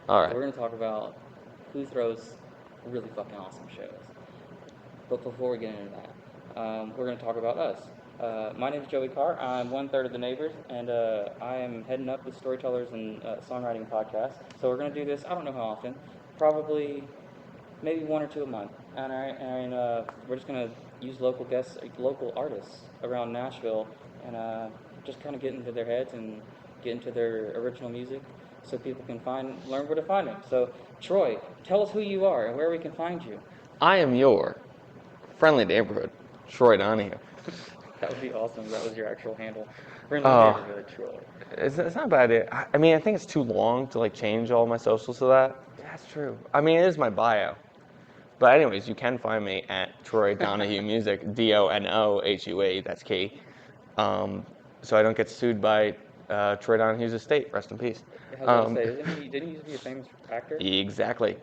All right. We're going to talk about who throws really fucking awesome shows. But before we get into that, we're going to talk about us. My name is Joey Carr. I'm 1/3 of the neighbors, and I am heading up the Storytellers and Songwriting Podcast. So we're going to do this, I don't know how often, probably maybe one or two a month. And we're just going to use local guests, local artists around Nashville, and just kind of get into their heads and get into their original music so people can learn where to find them. So, Troy, tell us who you are and where we can find you. I am your friendly neighborhood, Troy Donohue. That would be awesome if that was your actual handle. Friendly Oh, neighborhood Troy. it's not a bad idea. I mean, I think it's too long to like change all my socials to that. That's true. I mean, it is my bio. But anyways, you can find me at Troy Donohue Music, Donohue. That's key. So I don't get sued by Troy Donohue's estate. Rest in peace. I was about to say, didn't he used to be a famous actor? Exactly.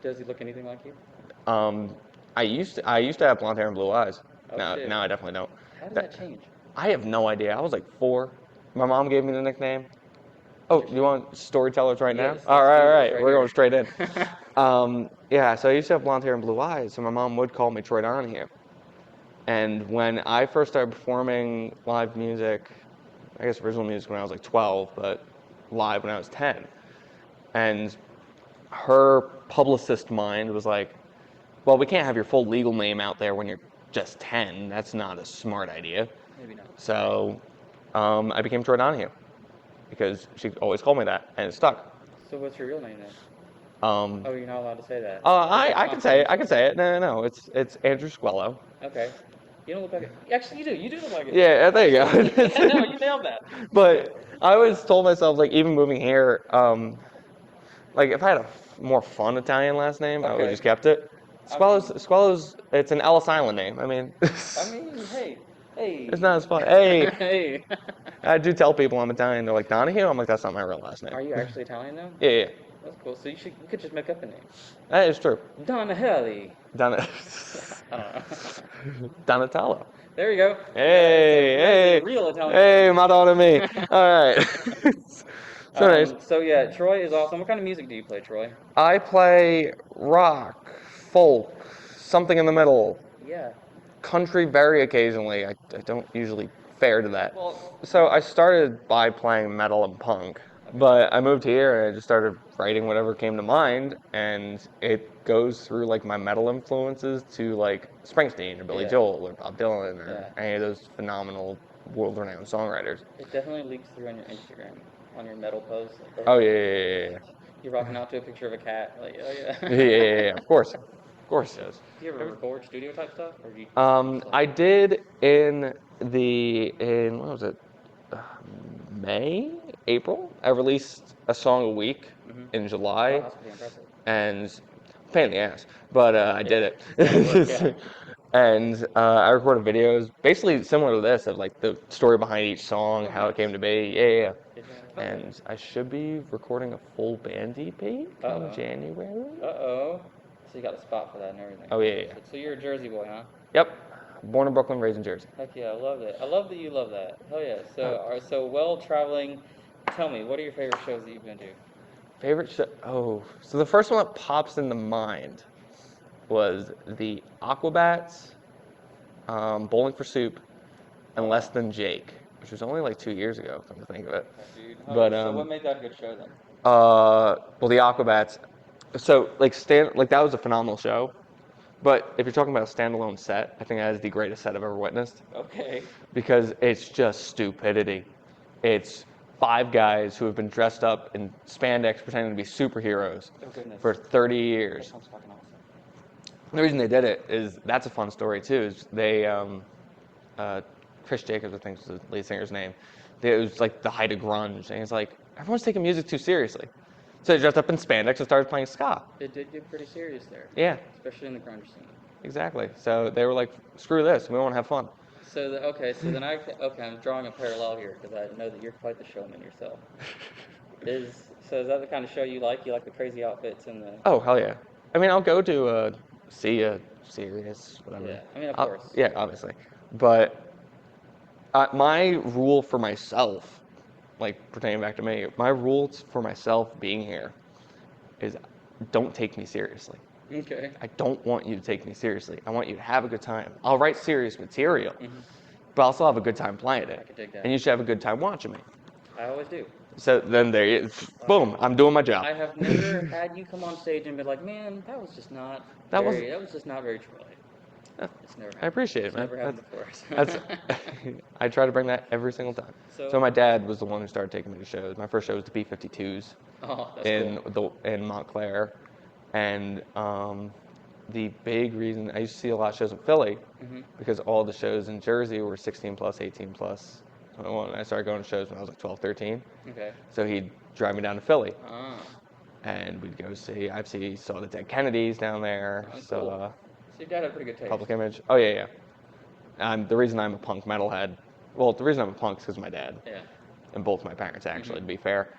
Does he look anything like you? I used to have blonde hair and blue eyes. Oh, Now shit. I definitely don't. How did that change? I have no idea. I was like 4. My mom gave me the nickname. Oh, you want Storytellers right now? Yes, All let's do right. this right We're here. going straight in. Yeah, so I used to have blonde hair and blue eyes, so my mom would call me Troy Donohue. And when I first started performing live music, I guess original music when I was like 12, but live when I was 10. And her publicist mind was like, well, we can't have your full legal name out there when you're just 10. That's not a smart idea. Maybe not. So I became Troy Donohue because she always called me that, and it stuck. So what's your real name then? Oh, you're not allowed to say that. I can say it. I can say it. No. It's Andrew Squello. Okay. You don't look like it. Actually, you do. You do look like it. Yeah, there you go. No, you nailed that. But I always told myself, like, even moving here, like, if I had a more fun Italian last name, I would have just kept it. Squello's, it's an Ellis Island name. I mean, hey. it's not as fun. Hey, Hey. I do tell people I'm Italian. They're like, Donahue? I'm like, that's not my real last name. Are you actually Italian though? Yeah. That's cool. So you could just make up a name. That is true. Donohue. Donatello. There you go. Hey. Real Italian. Hey, Madonna me. All right. So nice. So yeah, Troy is awesome. What kind of music do you play, Troy? I play rock, folk, something in the middle, Yeah. country very occasionally. I don't usually fare to that. Well, So I started by playing metal and punk, but I moved here and I just started writing whatever came to mind, and it goes through like my metal influences to like Springsteen or Billy Joel or Bob Dylan or any of those phenomenal world-renowned songwriters. It definitely leaks through on your Instagram, on your metal posts. Like, Oh yeah. You're rocking out to a picture of a cat. Like, oh yeah. Yeah, of course it does. Do you ever record studio type stuff, or do you? I did in what was it? May, April. I released a song a week in July, That's pretty impressive. and pain in the ass, but I did it. And I recorded videos, basically similar to this, of like the story behind each song, how it came to be. Yeah. And I should be recording a full band EP come January. So you got the spot for that and everything. Oh yeah. So you're a Jersey boy, huh? Yep. Born in Brooklyn, raised in Jersey. Heck yeah, I love it. I love that you love that. Hell yeah. So well traveling. Tell me, what are your favorite shows that you've been to? Favorite show? Oh, so the first one that pops into mind was the Aquabats, Bowling for Soup, and Less Than Jake, which was only like 2 years ago, come to think of it. Dude. But so what made that a good show then? well, the Aquabats. So like that was a phenomenal show. But if you're talking about a standalone set, I think that is the greatest set I've ever witnessed. Okay. Because it's just stupidity. It's 5 guys who have been dressed up in spandex pretending to be superheroes for 30 years. That sounds fucking awesome. The reason they did it is, that's a fun story too, is they, Chris Jacobs, I think is the lead singer's name, it was like the height of grunge, and he's like, everyone's taking music too seriously. So they dressed up in spandex and started playing ska. It did get pretty serious there. Yeah. Especially in the grunge scene. Exactly. So they were like, screw this, we want to have fun. So I'm drawing a parallel here because I know that you're quite the showman yourself. Is that the kind of show you like? You like the crazy outfits and the? Oh hell yeah! I mean, I'll go to see a series, whatever. Yeah, I mean of course. Yeah, obviously. But my rule for myself, like pertaining back to me, my rules for myself being here is don't take me seriously. Okay. I don't want you to take me seriously. I want you to have a good time. I'll write serious material, but I'll still have a good time playing it. I could dig that. And you should have a good time watching me. I always do. So then there you boom, I'm doing my job. I have never had you come on stage and be like, man, that was just not very Troy. It's never happened. I appreciate it, It's man. never happened before. That's I try to bring that every single time. So my dad was the one who started taking me to shows. My first show was the B-52s in Montclair, and the big reason I used to see a lot of shows in Philly because all the shows in Jersey were 16 plus, 18 plus. When I started going to shows when I was like 12, 13. Okay. So he'd drive me down to Philly. Ah. And we'd go saw the Dead Kennedys down there. Oh, so, cool. So your dad had a pretty good taste. Public Image. Oh, yeah. The reason I'm a punk metalhead, well, the reason I'm a punk is because of my dad. Yeah. And both my parents, actually, to be fair.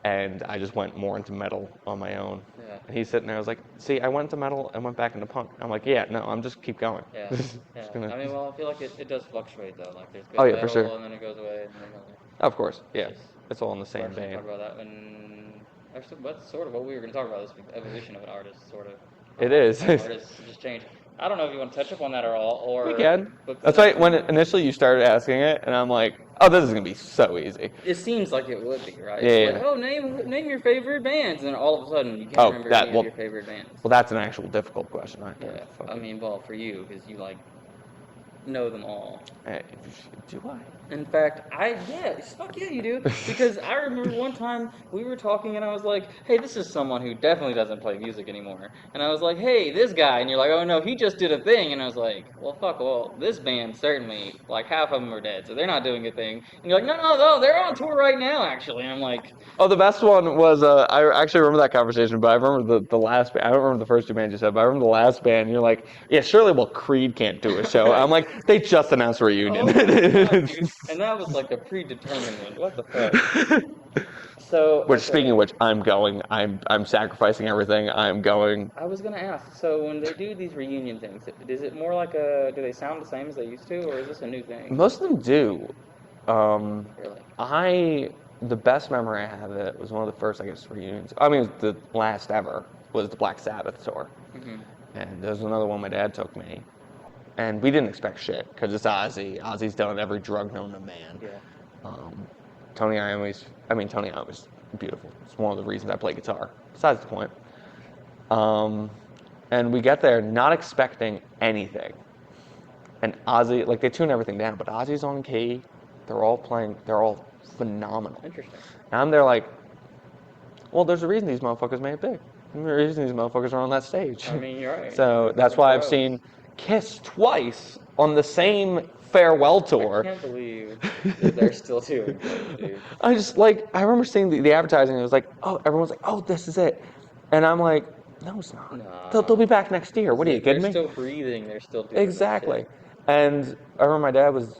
And I just went more into metal on my own. Yeah. And he's sitting there, I was like, see, I went into metal and went back into punk. I'm like, yeah, no, I'm just keep going. Yeah. Yeah. Gonna... I mean, well, I feel like it does fluctuate, though. Like, there's good metal, for sure. And then it goes away, and then it goes away. Of course, yeah. It's all in the same We're actually vein. talk about that when... Actually, that's sort of what we were going to talk about this week, the evolution of an artist, sort of. It is. Artists just change. I don't know if you want to touch up on that at all, or... We can. That's why when initially you started asking it, and I'm like, oh, this is going to be so easy. It seems like it would be, right? Yeah, it's like, oh, name your favorite bands, and all of a sudden you can't remember any of your favorite bands. Well, that's an actual difficult question. Yeah, I mean, well, for you, because you, like, know them all. Do I? In fact, fuck yeah, you do. Because I remember one time we were talking and I was like, hey, this is someone who definitely doesn't play music anymore. And I was like, hey, this guy. And you're like, oh no, he just did a thing. And I was like, well, this band certainly, like half of them are dead, so they're not doing a thing. And you're like, no, they're on tour right now, actually. And I'm like... Oh, the best one was, I actually remember that conversation, but I remember the last band. I don't remember the first two bands you said, but I remember the last band. And you're like, yeah, surely, well, Creed can't do a show. I'm like, they just announced a reunion. Oh my God, dude. And that was like a predetermined one. What the fuck? So. Speaking of which, I'm going. I'm sacrificing everything. I'm going. I was gonna ask. So when they do these reunion things, is it more like do they sound the same as they used to, or is this a new thing? Most of them do. Really? The best memory I have of it was one of the first, I guess, reunions. I mean, the last ever was the Black Sabbath tour, and there was another one my dad took me. And we didn't expect shit, because it's Ozzy. Ozzy's done every drug known to man. Yeah. Tony Iommi's beautiful. It's one of the reasons I play guitar. Besides the point. And we get there not expecting anything. And Ozzy, like, they tune everything down, but Ozzy's on key. They're all phenomenal. Interesting. And I'm there like, well, there's a reason these motherfuckers made it big. There's a reason these motherfuckers are on that stage. I mean, you're right. So that's why I've seen Kiss twice on the same farewell tour. I can't believe that they're still doing it, dude. I remember seeing the advertising, and it was like, oh, everyone's like, oh, this is it. And I'm like, no, it's not. Nah. They'll be back next year. What are you kidding me? They're still breathing. They're still doing Exactly. And I remember my dad was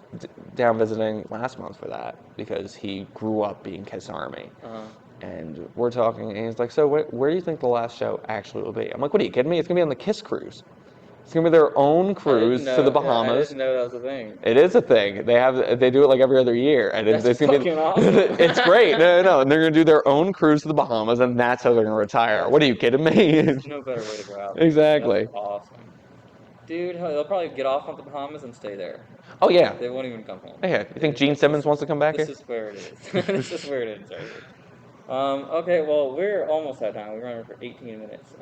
down visiting last month for that because he grew up being Kiss Army. And we're talking, and he's like, so where do you think the last show actually will be? I'm like, what are you kidding me? It's going to be on the Kiss cruise. It's going to be their own cruise to the Bahamas. I didn't know that was a thing. It is a thing. They do it like every other year. And That's it's gonna be awesome. It's great. No. And they're going to do their own cruise to the Bahamas, and that's how they're going to retire. What are you kidding me? There's no better way to go out. Exactly. That's awesome. Dude, they'll probably get off at the Bahamas and stay there. Oh, yeah. They won't even come home. Yeah. You think Gene Simmons wants to come back here? This is where it is. This is where it is right here. Okay, well, we're almost out of time. We're running for 18 minutes.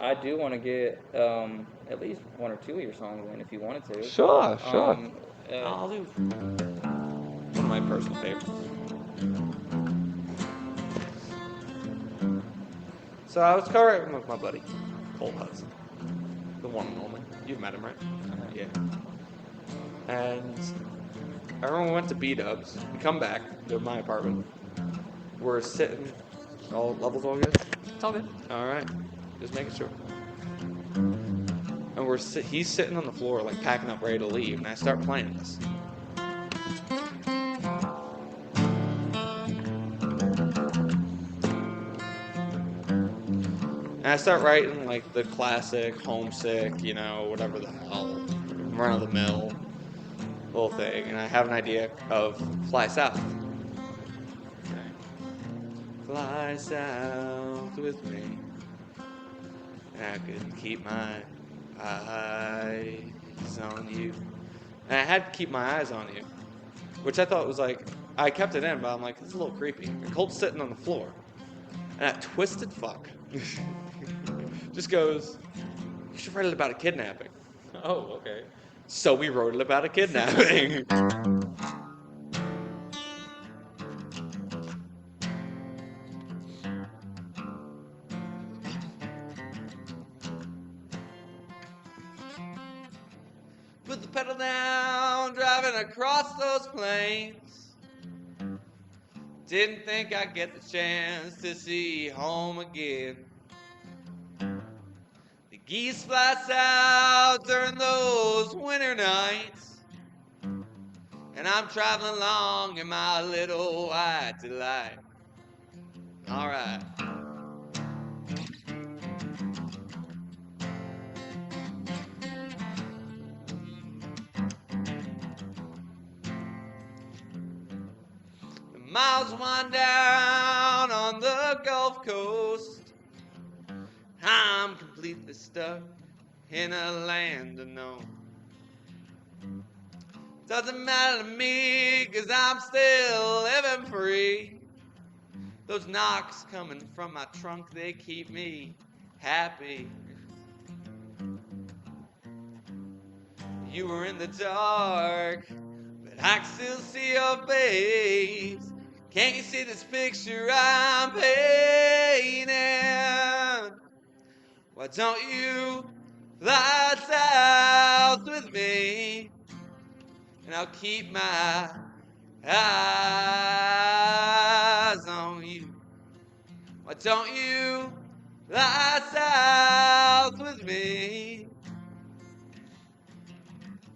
I do want to get at least one or two of your songs in if you wanted to. Sure. I'll do one of my personal favorites. So I was co-writing with my buddy, Cole Hudson. The one and only. You've met him, right? Yeah. And I remember we went to B-Dubs. We come back to my apartment. We're sitting. All levels all good? It's all good. All right. Just making sure. And he's sitting on the floor, like packing up, ready to leave, and I start playing this. And I start writing like the classic, homesick, whatever the hell, run of the mill little thing, and I have an idea of Fly South. Okay. Fly south with me. and I couldn't keep my eyes on you. And I had to keep my eyes on you, which I thought was like, I kept it in, but I'm like, this is a little creepy. And Colt's sitting on the floor, and that twisted fuck just goes, you should write it about a kidnapping. Oh, okay. So we wrote it about a kidnapping. Put the pedal down, driving across those plains. Didn't think I'd get the chance to see home again. The geese fly south during those winter nights, and I'm traveling along in my little white delight. All right. The miles wind down on the Gulf Coast. I'm completely stuck in a land unknown. Doesn't matter to me, 'cause I'm still living free. Those knocks coming from my trunk, they keep me happy. You were in the dark, but I can still see your face. Can't you see this picture I'm painting? Why don't you fly south with me? And I'll keep my eyes on you. Why don't you fly south with me?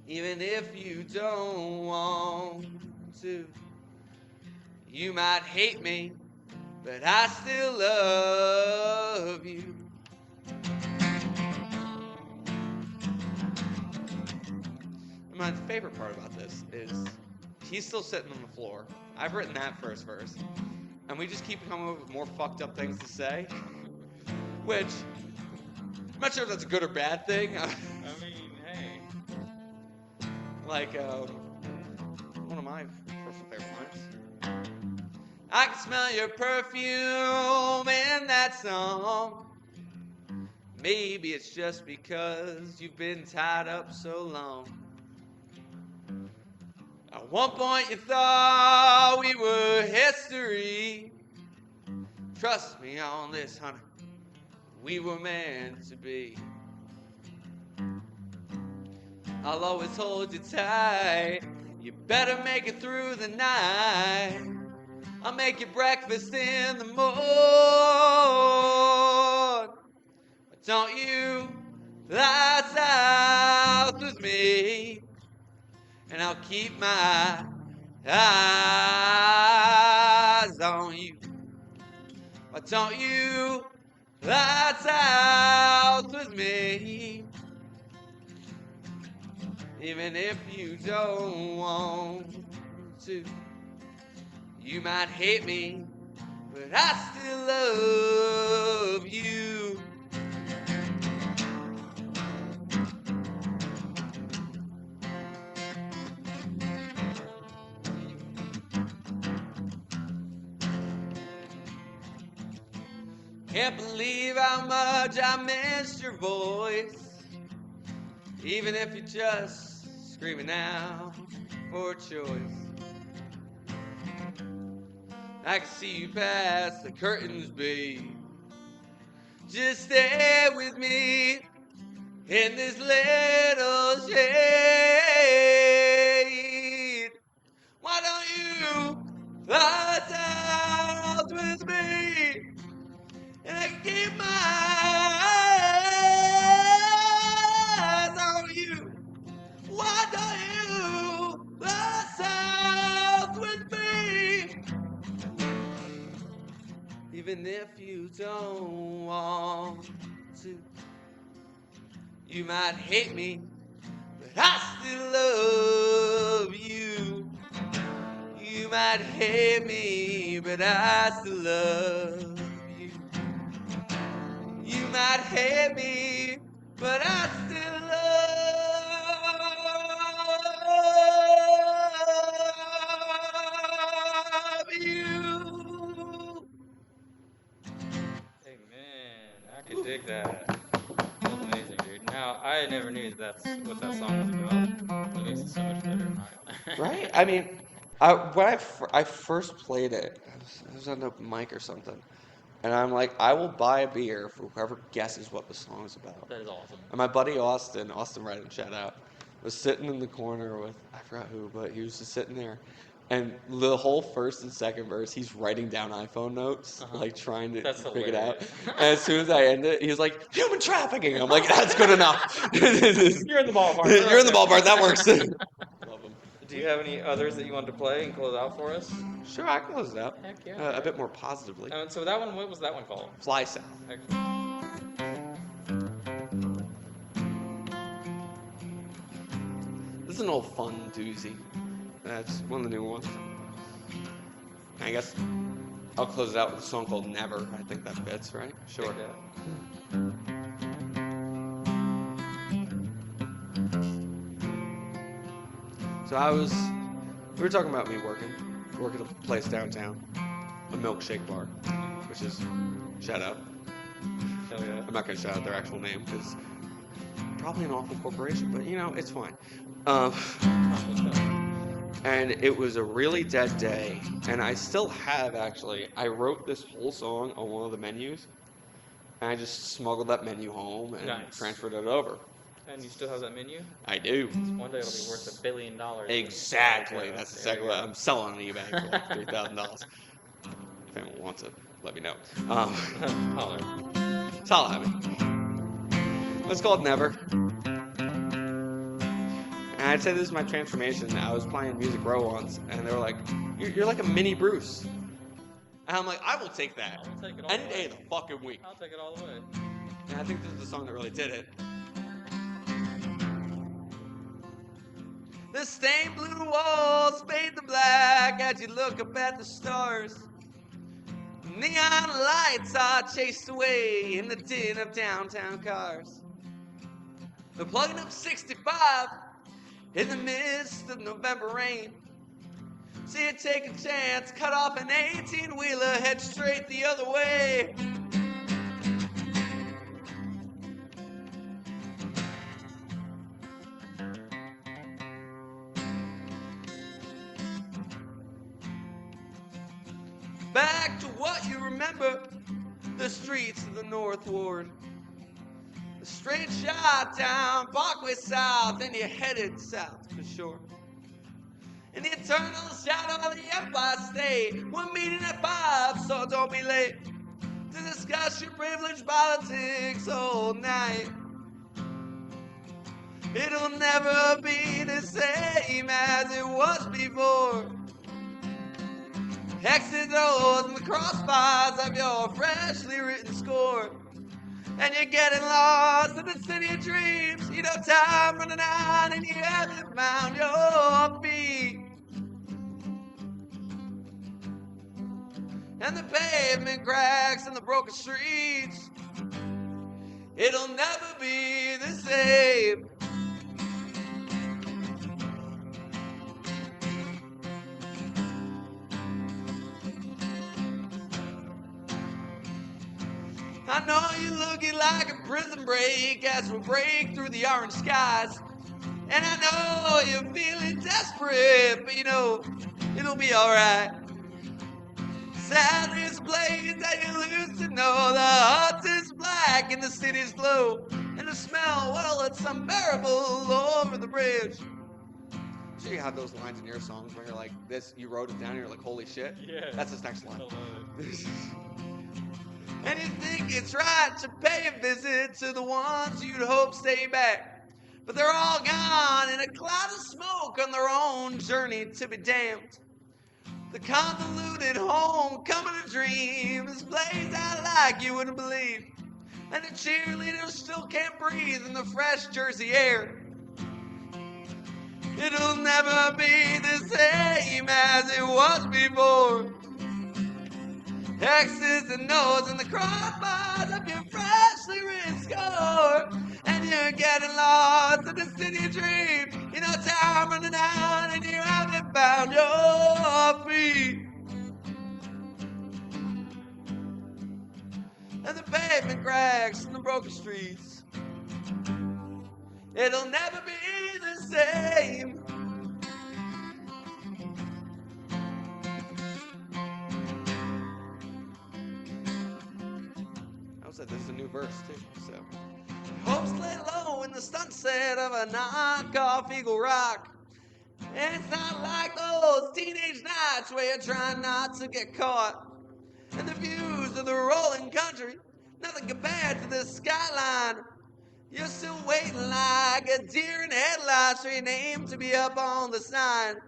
Even if you don't want to. You might hate me, but I still love you. My favorite part about this is he's still sitting on the floor. I've written that first verse. And we just keep coming up with more fucked up things to say. Which, I'm not sure if that's a good or bad thing. I mean, hey. Like, one of my personal favorite lines. I can smell your perfume in that song. Maybe it's just because you've been tied up so long. At one point you thought we were history. Trust me on this, honey, we were meant to be. I'll always hold you tight. You better make it through the night. I'll make you breakfast in the morning. But don't you fly south with me, and I'll keep my eyes on you. Why don't you fly south with me? Even if you don't want to. You might hate me, but I still love you. Can't believe how much I missed your voice. Even if you're just screaming out for a choice. I can see you past the curtains, babe. Just stay with me in this little shade. Why don't you fly south with me? And I can keep my eyes on you. Why don't you fly south with me? Even if you don't want to. You might hate me, but I still love you. You might hate me, but I still love you. You might hate me, but I still love you. Hey man, I could dig that. That was amazing, dude. Now I never knew that's what that song was about. That makes it so much better. Right? I mean, when I first played it, I was on an open mic or something, and I'm like, I will buy a beer for whoever guesses what the song is about. That is awesome. And my buddy Austin Wright, shout out, was sitting in the corner with, I forgot who, but he was just sitting there. And the whole first and second verse, he's writing down iPhone notes, like trying to That's figure it out. hilarious. And as soon as I end it, he's like, human trafficking. I'm like, that's good enough. You're in the ballpark. You're in the ballpark. That works. Love him. Do you have any others that you want to play and close out for us? Sure, I can close it out. Heck yeah. A bit more positively. So that one, what was that one called? Fly South. Excellent. This is an old fun doozy. That's one of the newer ones. I guess I'll close it out with a song called Never. I think that fits, right? Sure. So we were talking about me work at a place downtown, a milkshake bar, which is, shout out. Hell yeah. I'm not going to shout out their actual name because probably an awful corporation, but it's fine. And it was a really dead day, and I still have I wrote this whole song on one of the menus, and I just smuggled that menu home and transferred it over. And you still have that menu? I do. One day it'll be worth $1 billion. Exactly. That's exactly what I'm selling on eBay for like $3,000. If anyone wants it, let me know. Holler. Holler at me. It's called Never. And I'd say this is my transformation. I was playing Music Row once, and they were like, you're like a mini Bruce. And I'm like, I will take that. I'll take it all Any the day way. of the fucking week. I'll take it all the way. And I think this is the song that really did it. The stained blue walls fade to black as you look up at the stars. Neon lights are chased away in the din of downtown cars. They're plugging up 65 in the midst of November rain. So you take a chance, cut off an 18-wheeler, head straight the other way. Back to what you remember, the streets of the North Ward. A straight shot down Parkway South, and you're headed south for sure. In the eternal shadow of the Empire State, we're meeting at 5, so don't be late to discuss your privileged politics all night. It'll never be the same as it was before. Exit doors and the crossbars of your freshly written score. And you're getting lost in the city of dreams. You know time running out and you haven't found your feet. And the pavement cracks and the broken streets. It'll never be the same. I know you're looking like a prison break as we break through the orange skies. And I know you're feeling desperate, but it'll be alright. Sadness blades and you lose to know the heart is black and the city's blue. And the smell, well, it's unbearable over the bridge. Sure you have those lines in your songs where you're like, this, you wrote it down and you're like, holy shit. Yeah. That's his next line. I love it. And you think it's right to pay a visit to the ones you'd hope stay back. But they're all gone in a cloud of smoke on their own journey to be damned. The convoluted homecoming of dreams plays out like you wouldn't believe. And the cheerleaders still can't breathe in the fresh Jersey air. It'll never be the same as it was before. X's and O's and the crossbars of your freshly in the city of dreams. You know, time running out and you haven't found your feet. And the pavement cracks and the broken streets. It'll never be the same. I said this is a new verse too, so. Hopes lay low in the sunset of a knockoff Eagle Rock. And it's not like those teenage nights where you're trying not to get caught. And the views of the rolling country, nothing compared to the skyline. You're still waiting like a deer in headlights for your name to be up on the sign.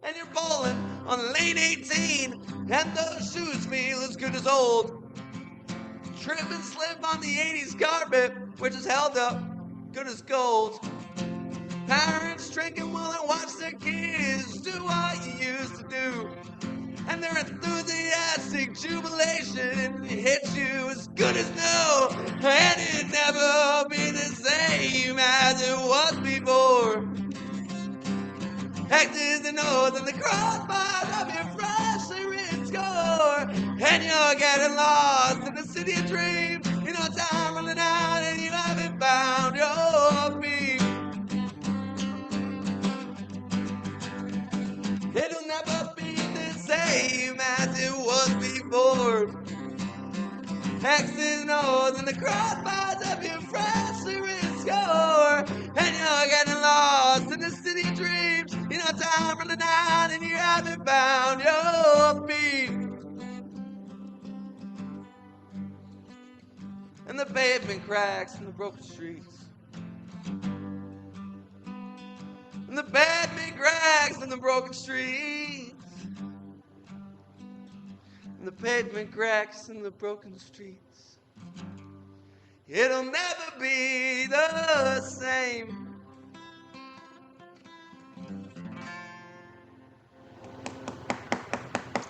And you're bowling on lane 18, and those shoes feel as good as old. Trip and slip on the 80s carpet, which is held up good as gold. Parents drinking while they watch their kids do what you used to do. And their enthusiastic jubilation hits you as good as no. And it never be the same as it was before. X's and O's and the crossbars of your freshly written score. And you're getting lost in the city of dreams. You know time running out and you haven't found your feet. It'll never be the same as it was before. X's and O's and the crossbars of your freshly written score. And you're getting lost in the city of dreams. You know time running out and you haven't found your feet. And the pavement cracks and the broken streets. And the pavement cracks and the broken streets. And the pavement cracks and the broken streets. It'll never be the same.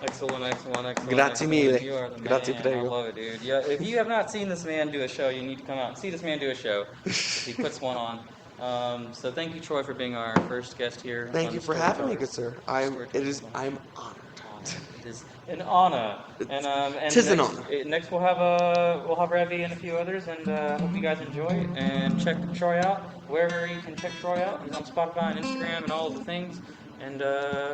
Excellent. Grazie mille. You are the Grazie man. prego. I love it, dude. Yeah, if you have not seen this man do a show, you need to come out and see this man do a show. If he puts one on. So thank you, Troy, for being our first guest here. Thank you for having me, good sir. I'm honored. It is an honor. And Tis an next, honor. Next we'll have Revy and a few others, and hope you guys enjoy it. And check Troy out wherever you can check Troy out. He's on Spotify and Instagram and all of the things. And